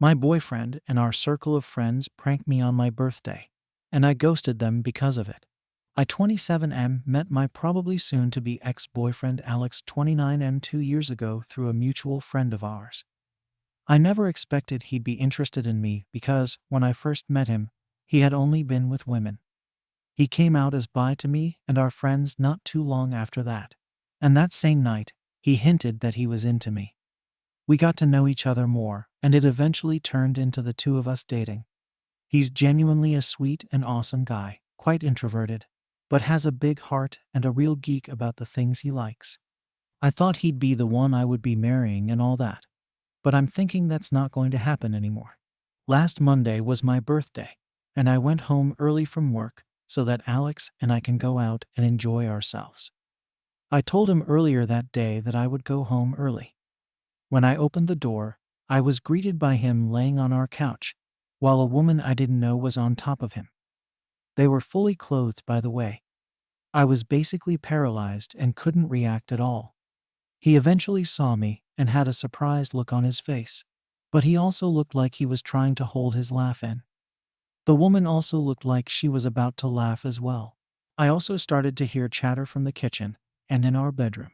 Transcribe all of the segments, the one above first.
My boyfriend and our circle of friends pranked me on my birthday, and I ghosted them because of it. I 27M met my probably soon to be ex-boyfriend Alex 29M 2 years ago through a mutual friend of ours. I never expected he'd be interested in me because, when I first met him, he had only been with women. He came out as bi to me and our friends not too long after that. And that same night, he hinted that he was into me. We got to know each other more, and it eventually turned into the two of us dating. He's genuinely a sweet and awesome guy, quite introverted, but has a big heart and a real geek about the things he likes. I thought he'd be the one I would be marrying and all that, but I'm thinking that's not going to happen anymore. Last Monday was my birthday, and I went home early from work so that Alex and I can go out and enjoy ourselves. I told him earlier that day that I would go home early. When I opened the door, I was greeted by him laying on our couch, while a woman I didn't know was on top of him. They were fully clothed, by the way. I was basically paralyzed and couldn't react at all. He eventually saw me and had a surprised look on his face, but he also looked like he was trying to hold his laugh in. The woman also looked like she was about to laugh as well. I also started to hear chatter from the kitchen and in our bedroom.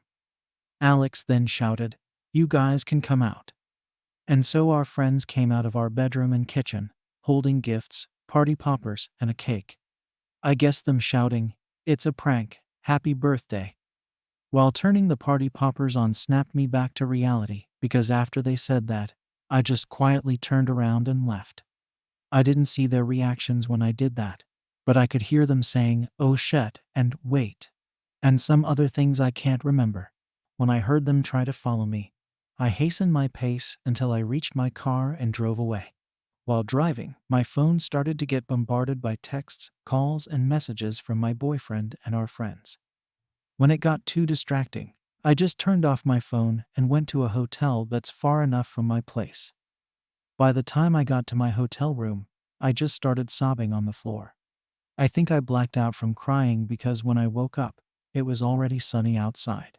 Alex then shouted, "You guys can come out." And so our friends came out of our bedroom and kitchen, holding gifts, party poppers, and a cake. I guessed them shouting, "It's a prank, happy birthday." While turning the party poppers on snapped me back to reality, because after they said that, I just quietly turned around and left. I didn't see their reactions when I did that, but I could hear them saying, "Oh shit," and "wait," and some other things I can't remember. When I heard them try to follow me, I hastened my pace until I reached my car and drove away. While driving, my phone started to get bombarded by texts, calls, and messages from my boyfriend and our friends. When it got too distracting, I just turned off my phone and went to a hotel that's far enough from my place. By the time I got to my hotel room, I just started sobbing on the floor. I think I blacked out from crying because when I woke up, it was already sunny outside.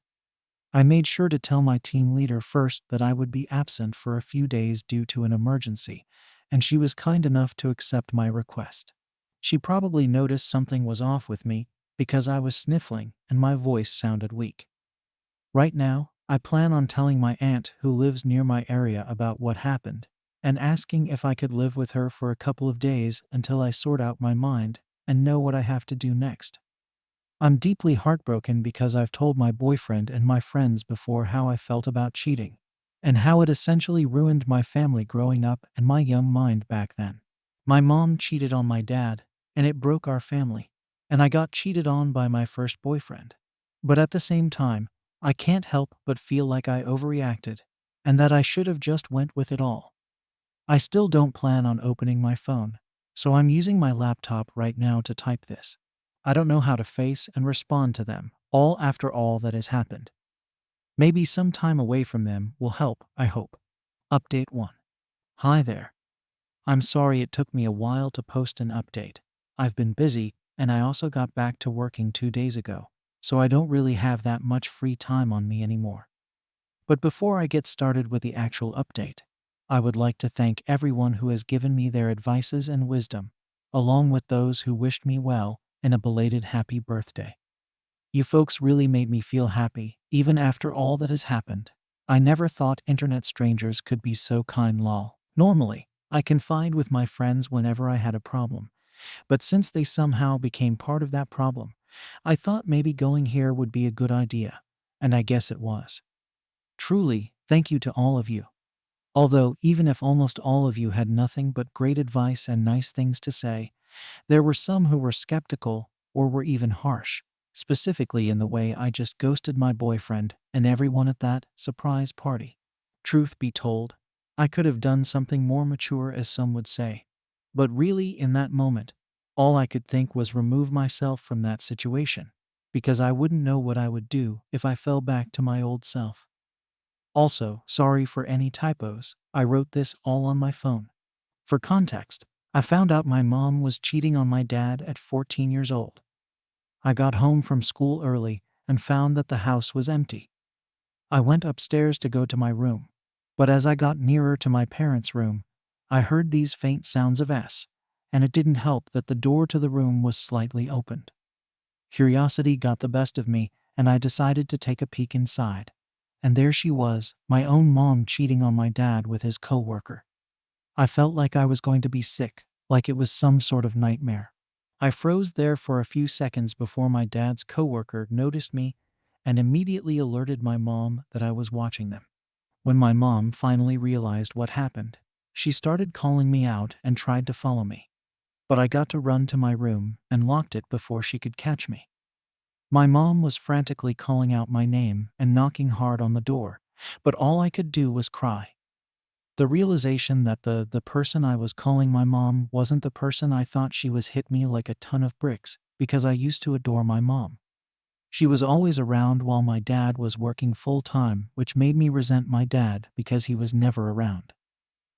I made sure to tell my team leader first that I would be absent for a few days due to an emergency, and she was kind enough to accept my request. She probably noticed something was off with me because I was sniffling and my voice sounded weak. Right now, I plan on telling my aunt who lives near my area about what happened and asking if I could live with her for a couple of days until I sort out my mind and know what I have to do next. I'm deeply heartbroken because I've told my boyfriend and my friends before how I felt about cheating, and how it essentially ruined my family growing up and my young mind back then. My mom cheated on my dad, and it broke our family, and I got cheated on by my first boyfriend. But at the same time, I can't help but feel like I overreacted, and that I should have just went with it all. I still don't plan on opening my phone, so I'm using my laptop right now to type this. I don't know how to face and respond to them, all after all that has happened. Maybe some time away from them will help, I hope. Update 1. Hi there. I'm sorry it took me a while to post an update. I've been busy, and I also got back to working 2 days ago, so I don't really have that much free time on me anymore. But before I get started with the actual update, I would like to thank everyone who has given me their advices and wisdom, along with those who wished me well and a belated happy birthday. You folks really made me feel happy, even after all that has happened. I never thought internet strangers could be so kind, lol. Normally, I confide with my friends whenever I had a problem, but since they somehow became part of that problem, I thought maybe going here would be a good idea, and I guess it was. Truly, thank you to all of you. Although, even if almost all of you had nothing but great advice and nice things to say, there were some who were skeptical or were even harsh, specifically in the way I just ghosted my boyfriend and everyone at that surprise party. Truth be told, I could have done something more mature, as some would say. But really, in that moment, all I could think was remove myself from that situation, because I wouldn't know what I would do if I fell back to my old self. Also, sorry for any typos, I wrote this all on my phone. For context, I found out my mom was cheating on my dad at 14 years old. I got home from school early and found that the house was empty. I went upstairs to go to my room, but as I got nearer to my parents' room, I heard these faint sounds of and it didn't help that the door to the room was slightly opened. Curiosity got the best of me, and I decided to take a peek inside. And there she was, my own mom cheating on my dad with his coworker. I felt like I was going to be sick, like it was some sort of nightmare. I froze there for a few seconds before my dad's coworker noticed me and immediately alerted my mom that I was watching them. When my mom finally realized what happened, she started calling me out and tried to follow me. But I got to run to my room and locked it before she could catch me. My mom was frantically calling out my name and knocking hard on the door, but all I could do was cry. The realization that the person I was calling my mom wasn't the person I thought she was hit me like a ton of bricks, because I used to adore my mom. She was always around while my dad was working full-time, which made me resent my dad because he was never around.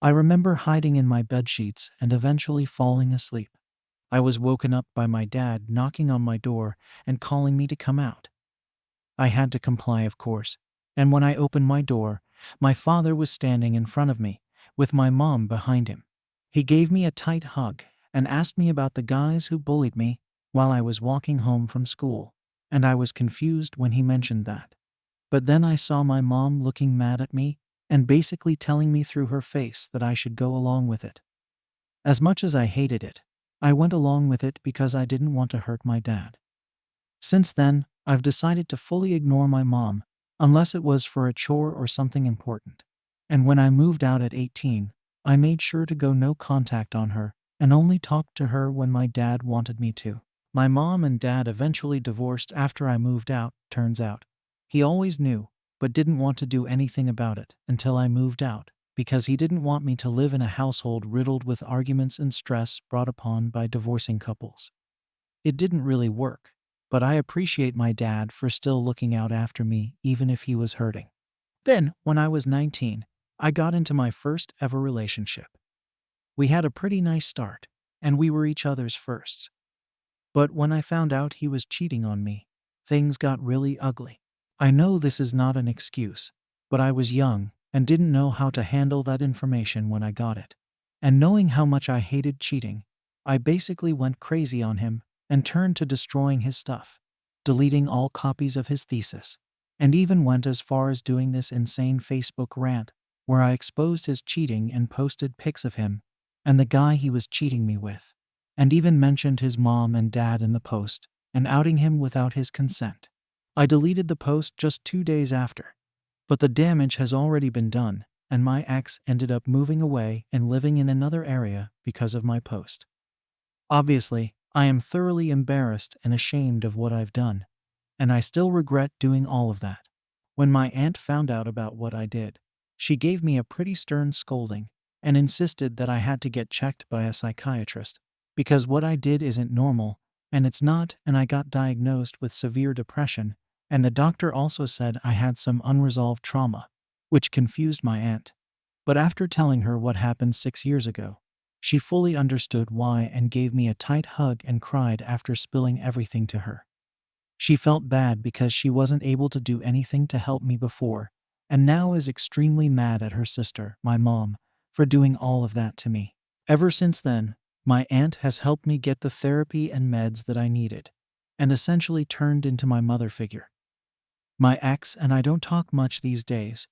I remember hiding in my bedsheets and eventually falling asleep. I was woken up by my dad knocking on my door and calling me to come out. I had to comply, of course, and when I opened my door, my father was standing in front of me, with my mom behind him. He gave me a tight hug and asked me about the guys who bullied me while I was walking home from school, and I was confused when he mentioned that. But then I saw my mom looking mad at me and basically telling me through her face that I should go along with it. As much as I hated it, I went along with it because I didn't want to hurt my dad. Since then, I've decided to fully ignore my mom, unless it was for a chore or something important. And when I moved out at 18, I made sure to go no contact on her and only talked to her when my dad wanted me to. My mom and dad eventually divorced after I moved out, turns out. He always knew, but didn't want to do anything about it until I moved out, because he didn't want me to live in a household riddled with arguments and stress brought upon by divorcing couples. It didn't really work, but I appreciate my dad for still looking out after me even if he was hurting. Then, when I was 19, I got into my first ever relationship. We had a pretty nice start, and we were each other's firsts. But when I found out he was cheating on me, things got really ugly. I know this is not an excuse, but I was young and didn't know how to handle that information when I got it. And knowing how much I hated cheating, I basically went crazy on him and turned to destroying his stuff, deleting all copies of his thesis, and even went as far as doing this insane Facebook rant where I exposed his cheating and posted pics of him and the guy he was cheating me with, and even mentioned his mom and dad in the post and outing him without his consent. I deleted the post just 2 days after, but the damage has already been done, and my ex ended up moving away and living in another area because of my post. Obviously, I am thoroughly embarrassed and ashamed of what I've done, and I still regret doing all of that. When my aunt found out about what I did, she gave me a pretty stern scolding and insisted that I had to get checked by a psychiatrist, because what I did isn't normal, and it's not, and I got diagnosed with severe depression, and the doctor also said I had some unresolved trauma, which confused my aunt. But after telling her what happened 6 years ago, she fully understood why and gave me a tight hug and cried after spilling everything to her. She felt bad because she wasn't able to do anything to help me before, and now is extremely mad at her sister, my mom, for doing all of that to me. Ever since then, my aunt has helped me get the therapy and meds that I needed, and essentially turned into my mother figure. My ex and I don't talk much these days,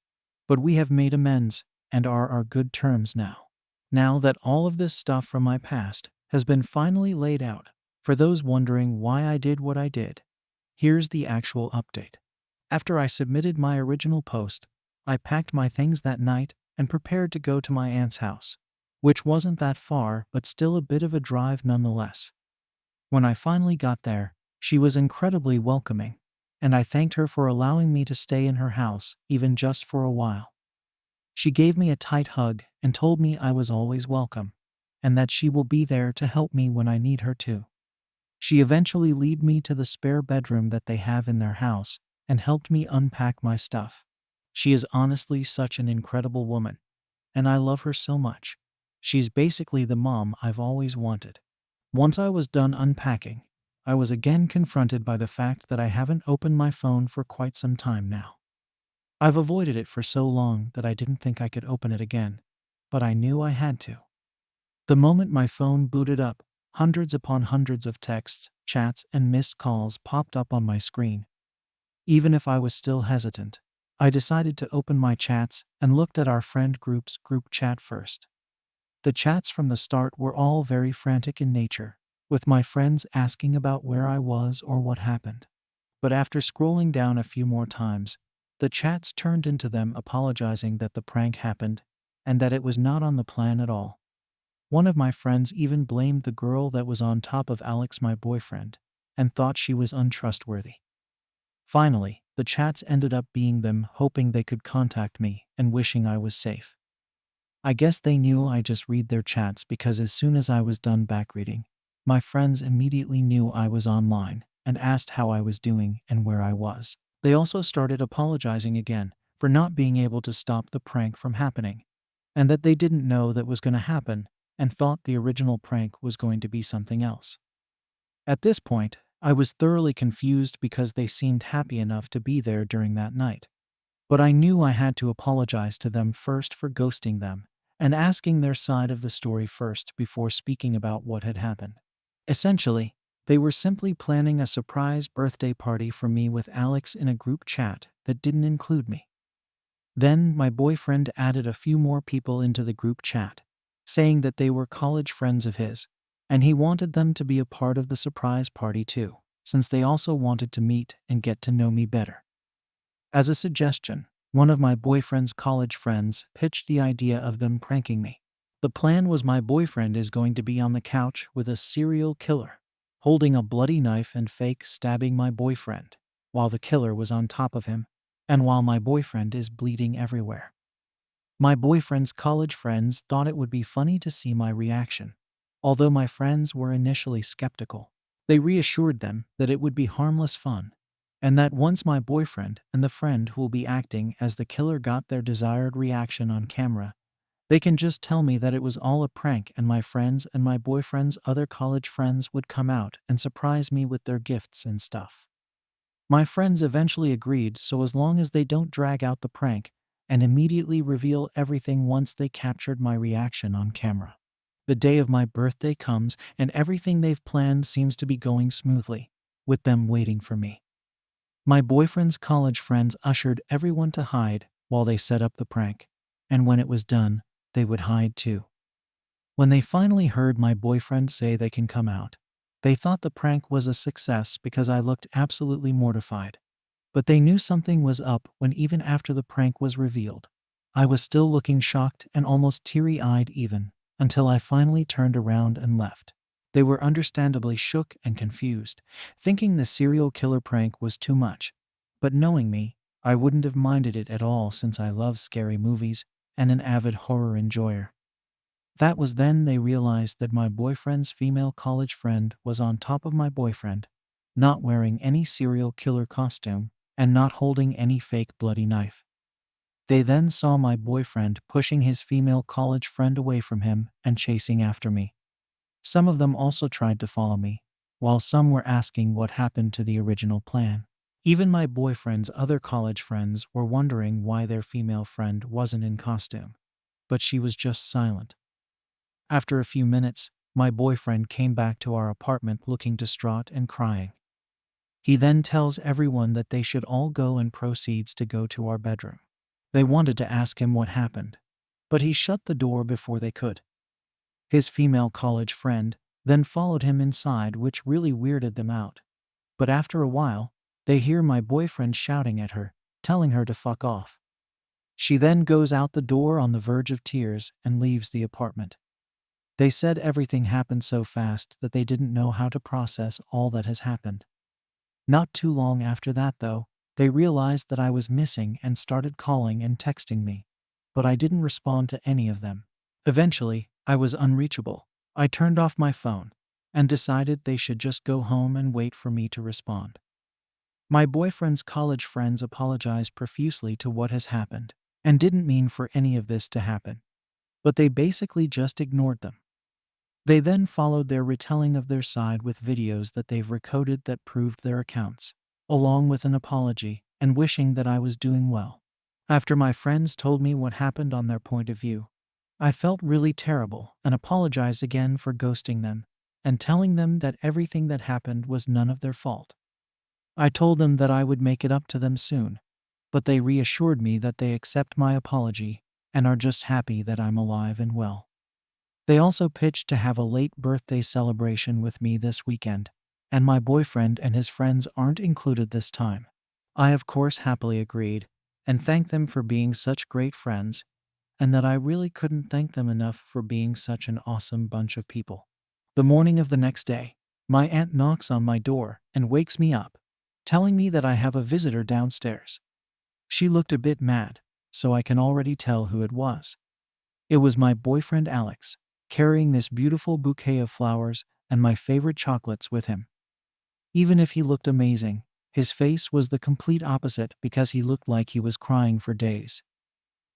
but we have made amends and are on good terms now. Now that all of this stuff from my past has been finally laid out, for those wondering why I did what I did, here's the actual update. After I submitted my original post, I packed my things that night and prepared to go to my aunt's house, which wasn't that far but still a bit of a drive nonetheless. When I finally got there, she was incredibly welcoming, and I thanked her for allowing me to stay in her house even just for a while. She gave me a tight hug and told me I was always welcome, and that she will be there to help me when I need her to. She eventually led me to the spare bedroom that they have in their house and helped me unpack my stuff. She is honestly such an incredible woman, and I love her so much. She's basically the mom I've always wanted. Once I was done unpacking, I was again confronted by the fact that I haven't opened my phone for quite some time now. I've avoided it for so long that I didn't think I could open it again, but I knew I had to. The moment my phone booted up, hundreds upon hundreds of texts, chats, and missed calls popped up on my screen. Even if I was still hesitant, I decided to open my chats and looked at our friend group's group chat first. The chats from the start were all very frantic in nature, with my friends asking about where I was or what happened. But after scrolling down a few more times, the chats turned into them apologizing that the prank happened and that it was not on the plan at all. One of my friends even blamed the girl that was on top of Alex, my boyfriend, and thought she was untrustworthy. Finally, the chats ended up being them hoping they could contact me and wishing I was safe. I guess they knew I just read their chats because as soon as I was done backreading, my friends immediately knew I was online and asked how I was doing and where I was. They also started apologizing again for not being able to stop the prank from happening, and that they didn't know that was going to happen and thought the original prank was going to be something else. At this point, I was thoroughly confused because they seemed happy enough to be there during that night. But I knew I had to apologize to them first for ghosting them and asking their side of the story first before speaking about what had happened. Essentially, they were simply planning a surprise birthday party for me with Alex in a group chat that didn't include me. Then my boyfriend added a few more people into the group chat, saying that they were college friends of his, and he wanted them to be a part of the surprise party too, since they also wanted to meet and get to know me better. As a suggestion, one of my boyfriend's college friends pitched the idea of them pranking me. The plan was my boyfriend is going to be on the couch with a serial killer, holding a bloody knife and fake stabbing my boyfriend, while the killer was on top of him, and while my boyfriend is bleeding everywhere. My boyfriend's college friends thought it would be funny to see my reaction, although my friends were initially skeptical. They reassured them that it would be harmless fun, and that once my boyfriend and the friend who will be acting as the killer got their desired reaction on camera, they can just tell me that it was all a prank and my friends and my boyfriend's other college friends would come out and surprise me with their gifts and stuff. My friends eventually agreed, so as long as they don't drag out the prank and immediately reveal everything once they captured my reaction on camera. The day of my birthday comes and everything they've planned seems to be going smoothly, with them waiting for me. My boyfriend's college friends ushered everyone to hide while they set up the prank, and when it was done, they would hide too. When they finally heard my boyfriend say they can come out, they thought the prank was a success because I looked absolutely mortified. But they knew something was up when even after the prank was revealed, I was still looking shocked and almost teary-eyed even, until I finally turned around and left. They were understandably shook and confused, thinking the serial killer prank was too much. But knowing me, I wouldn't have minded it at all since I love scary movies and an avid horror enjoyer. That was then they realized that my boyfriend's female college friend was on top of my boyfriend, not wearing any serial killer costume and not holding any fake bloody knife. They then saw my boyfriend pushing his female college friend away from him and chasing after me. Some of them also tried to follow me, while some were asking what happened to the original plan. Even my boyfriend's other college friends were wondering why their female friend wasn't in costume, but she was just silent. After a few minutes, my boyfriend came back to our apartment looking distraught and crying. He then tells everyone that they should all go and proceeds to go to our bedroom. They wanted to ask him what happened, but he shut the door before they could. His female college friend then followed him inside, which really weirded them out. But after a while, they hear my boyfriend shouting at her, telling her to fuck off. She then goes out the door on the verge of tears and leaves the apartment. They said everything happened so fast that they didn't know how to process all that has happened. Not too long after that, though, they realized that I was missing and started calling and texting me, but I didn't respond to any of them. Eventually, I was unreachable. I turned off my phone and decided they should just go home and wait for me to respond. My boyfriend's college friends apologized profusely to what has happened and didn't mean for any of this to happen, but they basically just ignored them. They then followed their retelling of their side with videos that they've recoded that proved their accounts, along with an apology and wishing that I was doing well. After my friends told me what happened on their point of view, I felt really terrible and apologized again for ghosting them and telling them that everything that happened was none of their fault. I told them that I would make it up to them soon, but they reassured me that they accept my apology and are just happy that I'm alive and well. They also pitched to have a late birthday celebration with me this weekend, and my boyfriend and his friends aren't included this time. I, of course, happily agreed and thanked them for being such great friends, and that I really couldn't thank them enough for being such an awesome bunch of people. The morning of the next day, my aunt knocks on my door and wakes me up, telling me that I have a visitor downstairs. She looked a bit mad, so I can already tell who it was. It was my boyfriend Alex, carrying this beautiful bouquet of flowers and my favorite chocolates with him. Even if he looked amazing, his face was the complete opposite because he looked like he was crying for days.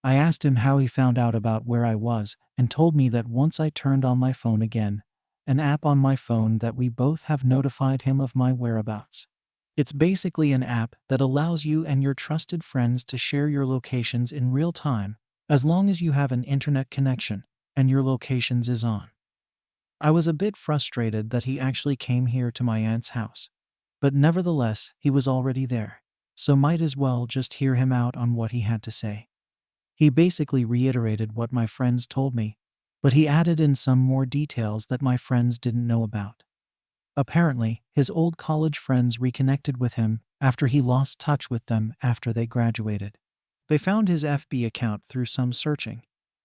I asked him how he found out about where I was and told me that once I turned on my phone again, an app on my phone that we both have notified him of my whereabouts. It's basically an app that allows you and your trusted friends to share your locations in real time, as long as you have an internet connection and your locations is on. I was a bit frustrated that he actually came here to my aunt's house, but nevertheless, he was already there, so might as well just hear him out on what he had to say. He basically reiterated what my friends told me, but he added in some more details that my friends didn't know about. Apparently, his old college friends reconnected with him after he lost touch with them after they graduated. They found his FB account through some searching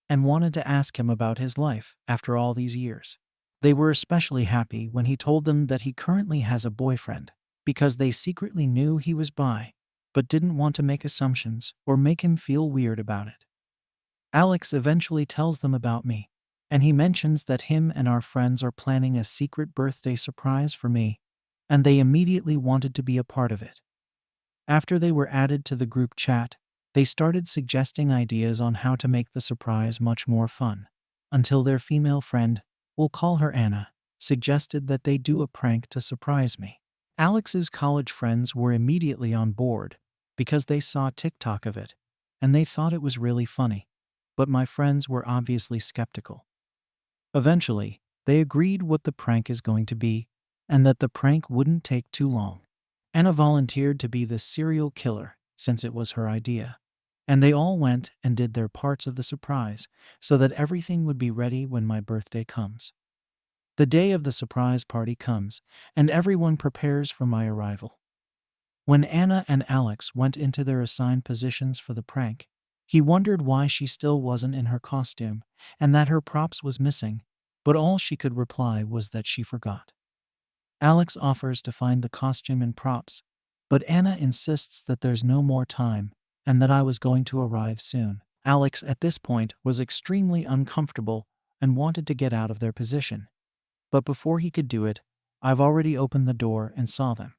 and wanted to ask him about his life after all these years. They were especially happy when he told them that he currently has a boyfriend because they secretly knew he was bi, but didn't want to make assumptions or make him feel weird about it. Alex eventually tells them about me, and he mentions that him and our friends are planning a secret birthday surprise for me, and they immediately wanted to be a part of it. After they were added to the group chat, they started suggesting ideas on how to make the surprise much more fun, until their female friend, we'll call her Anna, suggested that they do a prank to surprise me. Alex's college friends were immediately on board because they saw TikTok of it, and they thought it was really funny, but my friends were obviously skeptical. Eventually, they agreed what the prank is going to be, and that the prank wouldn't take too long. Anna volunteered to be the serial killer since it was her idea, and they all went and did their parts of the surprise so that everything would be ready when my birthday comes. The day of the surprise party comes, and everyone prepares for my arrival. When Anna and Alex went into their assigned positions for the prank, he wondered why she still wasn't in her costume and that her props was missing, but all she could reply was that she forgot. Alex offers to find the costume and props, but Anna insists that there's no more time and that I was going to arrive soon. Alex at this point was extremely uncomfortable and wanted to get out of their position. But before he could do it, I've already opened the door and saw them.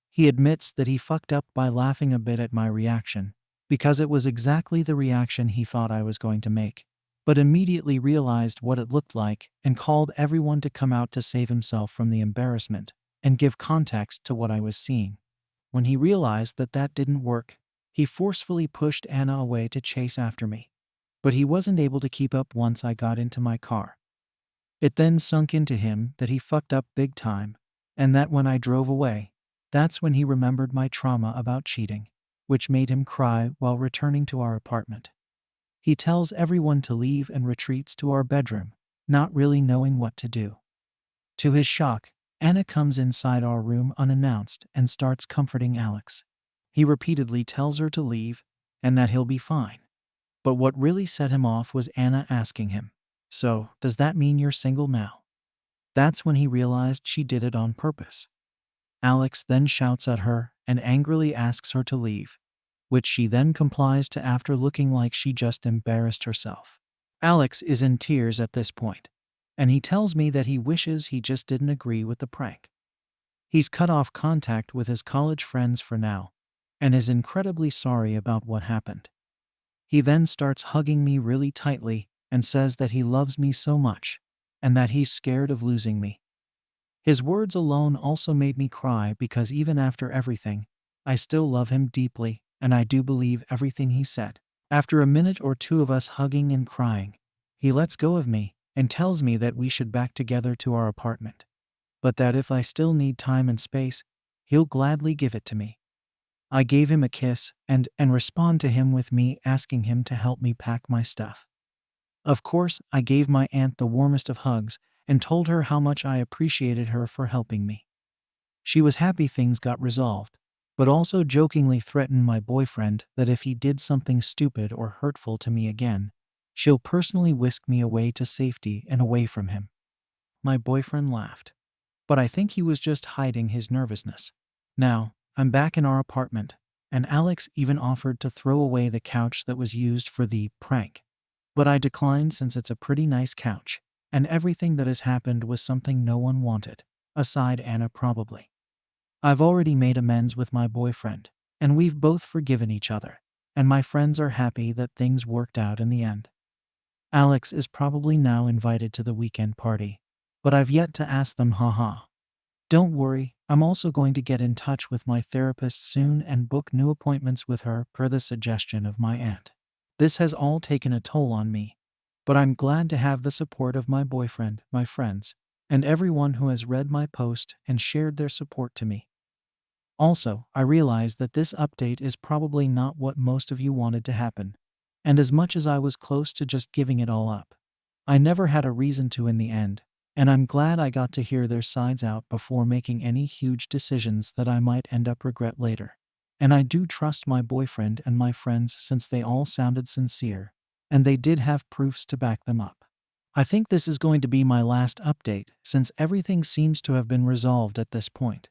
He admits that he fucked up by laughing a bit at my reaction, because it was exactly the reaction he thought I was going to make, but immediately realized what it looked like and called everyone to come out to save himself from the embarrassment and give context to what I was seeing. When he realized that that didn't work, he forcefully pushed Anna away to chase after me, but he wasn't able to keep up once I got into my car. It then sunk into him that he fucked up big time, and that when I drove away, that's when he remembered my trauma about cheating, which made him cry while returning to our apartment. He tells everyone to leave and retreats to our bedroom, not really knowing what to do. To his shock, Anna comes inside our room unannounced and starts comforting Alex. He repeatedly tells her to leave and that he'll be fine. But what really set him off was Anna asking him, "So, does that mean you're single now?" That's when he realized she did it on purpose. Alex then shouts at her and angrily asks her to leave, which she then complies to after looking like she just embarrassed herself. Alex is in tears at this point, and he tells me that he wishes he just didn't agree with the prank. He's cut off contact with his college friends for now, and is incredibly sorry about what happened. He then starts hugging me really tightly and says that he loves me so much, and that he's scared of losing me. His words alone also made me cry because even after everything, I still love him deeply, and I do believe everything he said. After a minute or two of us hugging and crying, He lets go of me and tells me that we should back together to our apartment, but that if I still need time and space, he'll gladly give it to me. I gave him a kiss and respond to him with me asking him to help me pack my stuff. Of course, I gave my aunt the warmest of hugs and told her how much I appreciated her for helping me. She was happy things got resolved, but also jokingly threatened my boyfriend that if he did something stupid or hurtful to me again, she'll personally whisk me away to safety and away from him. My boyfriend laughed, but I think he was just hiding his nervousness. Now, I'm back in our apartment, and Alex even offered to throw away the couch that was used for the prank. But I declined since it's a pretty nice couch, and everything that has happened was something no one wanted, aside Anna probably. I've already made amends with my boyfriend, and we've both forgiven each other, and my friends are happy that things worked out in the end. Alex is probably now invited to the weekend party, but I've yet to ask them, haha. Don't worry, I'm also going to get in touch with my therapist soon and book new appointments with her per the suggestion of my aunt. This has all taken a toll on me, but I'm glad to have the support of my boyfriend, my friends, and everyone who has read my post and shared their support to me. Also, I realize that this update is probably not what most of you wanted to happen, and as much as I was close to just giving it all up, I never had a reason to in the end, and I'm glad I got to hear their sides out before making any huge decisions that I might end up regret later. And I do trust my boyfriend and my friends since they all sounded sincere, and they did have proofs to back them up. I think this is going to be my last update since everything seems to have been resolved at this point.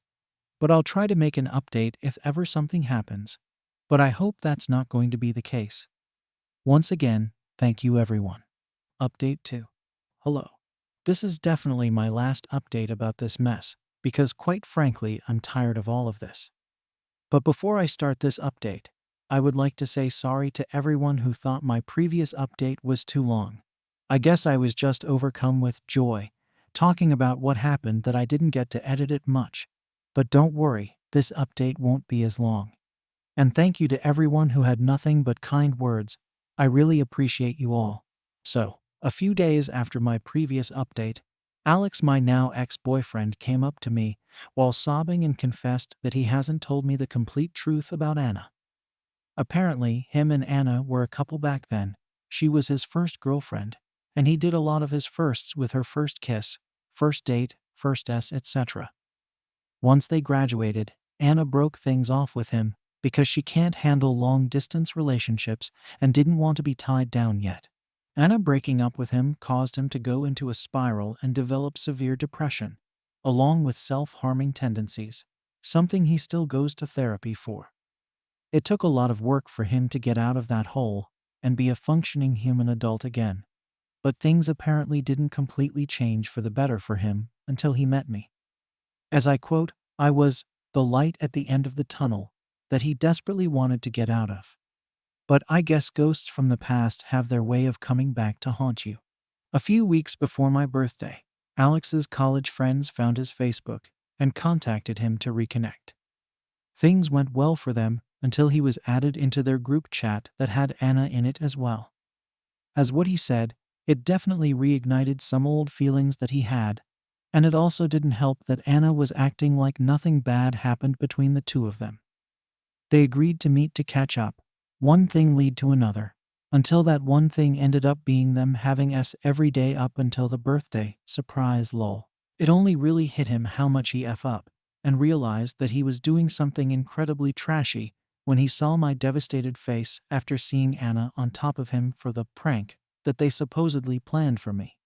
But I'll try to make an update if ever something happens, but I hope that's not going to be the case. Once again, thank you everyone. Update 2. Hello. This is definitely my last update about this mess, because quite frankly, I'm tired of all of this. But before I start this update, I would like to say sorry to everyone who thought my previous update was too long. I guess I was just overcome with joy, talking about what happened that I didn't get to edit it much. But don't worry, this update won't be as long. And thank you to everyone who had nothing but kind words. I really appreciate you all. So, a few days after my previous update, Alex, my now ex-boyfriend, came up to me while sobbing and confessed that he hasn't told me the complete truth about Anna. Apparently, him and Anna were a couple back then. She was his first girlfriend, and he did a lot of his firsts with her first kiss, first date, first S, etc. Once they graduated, Anna broke things off with him because she can't handle long-distance relationships and didn't want to be tied down yet. Anna breaking up with him caused him to go into a spiral and develop severe depression, along with self-harming tendencies, something he still goes to therapy for. It took a lot of work for him to get out of that hole and be a functioning human adult again, but things apparently didn't completely change for the better for him until he met me. As I quote, I was the light at the end of the tunnel that he desperately wanted to get out of. But I guess ghosts from the past have their way of coming back to haunt you. A few weeks before my birthday, Alex's college friends found his Facebook and contacted him to reconnect. Things went well for them until he was added into their group chat that had Anna in it as well. As what he said, it definitely reignited some old feelings that he had, and it also didn't help that Anna was acting like nothing bad happened between the two of them. They agreed to meet to catch up, one thing lead to another, until that one thing ended up being them having S every day up until the birthday, surprise lol. It only really hit him how much he F up, and realized that he was doing something incredibly trashy when he saw my devastated face after seeing Anna on top of him for the prank that they supposedly planned for me.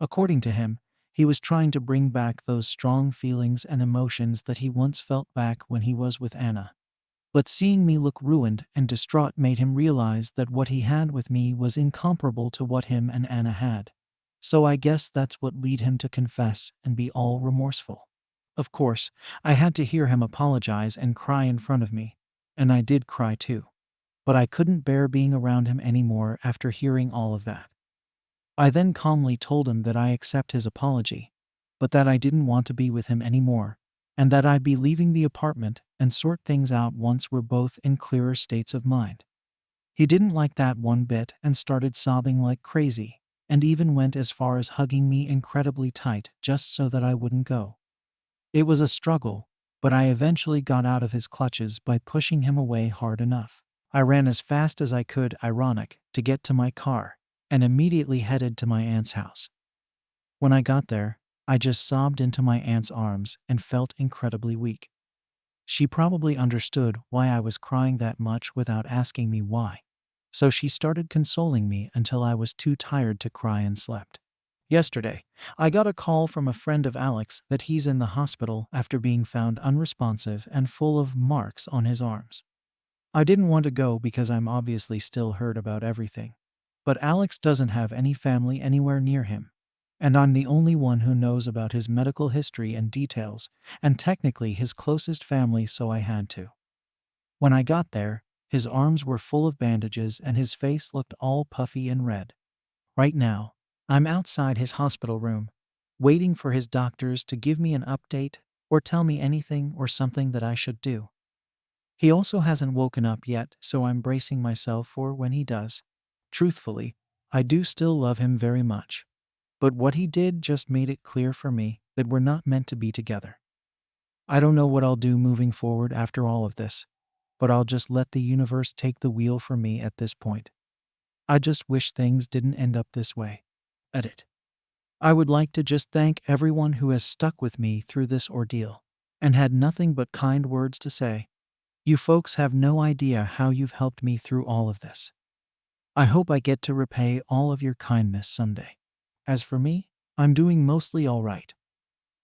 According to him, he was trying to bring back those strong feelings and emotions that he once felt back when he was with Anna. But seeing me look ruined and distraught made him realize that what he had with me was incomparable to what him and Anna had. So I guess that's what led him to confess and be all remorseful. Of course, I had to hear him apologize and cry in front of me, and I did cry too. But I couldn't bear being around him anymore after hearing all of that. I then calmly told him that I accept his apology, but that I didn't want to be with him anymore, and that I'd be leaving the apartment and sort things out once we're both in clearer states of mind. He didn't like that one bit and started sobbing like crazy, and even went as far as hugging me incredibly tight just so that I wouldn't go. It was a struggle, but I eventually got out of his clutches by pushing him away hard enough. I ran as fast as I could, ironic, to get to my car, and immediately headed to my aunt's house. When I got there, I just sobbed into my aunt's arms and felt incredibly weak. She probably understood why I was crying that much without asking me why. So she started consoling me until I was too tired to cry and slept. Yesterday, I got a call from a friend of Alex that he's in the hospital after being found unresponsive and full of marks on his arms. I didn't want to go because I'm obviously still hurt about everything. But Alex doesn't have any family anywhere near him. And I'm the only one who knows about his medical history and details, and technically his closest family, so I had to. When I got there, his arms were full of bandages and his face looked all puffy and red. Right now, I'm outside his hospital room, waiting for his doctors to give me an update or tell me anything or something that I should do. He also hasn't woken up yet, so I'm bracing myself for when he does. Truthfully, I do still love him very much. But what he did just made it clear for me that we're not meant to be together. I don't know what I'll do moving forward after all of this, but I'll just let the universe take the wheel for me at this point. I just wish things didn't end up this way. Edit. I would like to just thank everyone who has stuck with me through this ordeal and had nothing but kind words to say. You folks have no idea how you've helped me through all of this. I hope I get to repay all of your kindness someday. As for me, I'm doing mostly all right.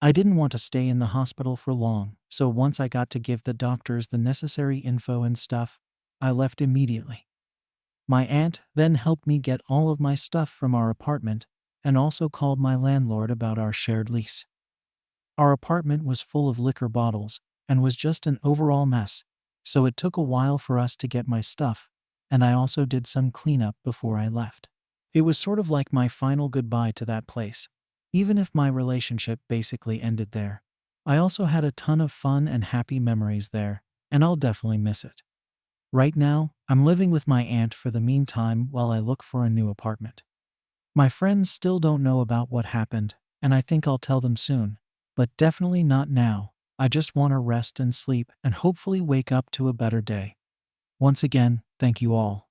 I didn't want to stay in the hospital for long, so once I got to give the doctors the necessary info and stuff, I left immediately. My aunt then helped me get all of my stuff from our apartment and also called my landlord about our shared lease. Our apartment was full of liquor bottles and was just an overall mess, so it took a while for us to get my stuff, and I also did some cleanup before I left. It was sort of like my final goodbye to that place, even if my relationship basically ended there. I also had a ton of fun and happy memories there, and I'll definitely miss it. Right now, I'm living with my aunt for the meantime while I look for a new apartment. My friends still don't know about what happened, and I think I'll tell them soon, but definitely not now. I just want to rest and sleep and hopefully wake up to a better day. Once again, thank you all.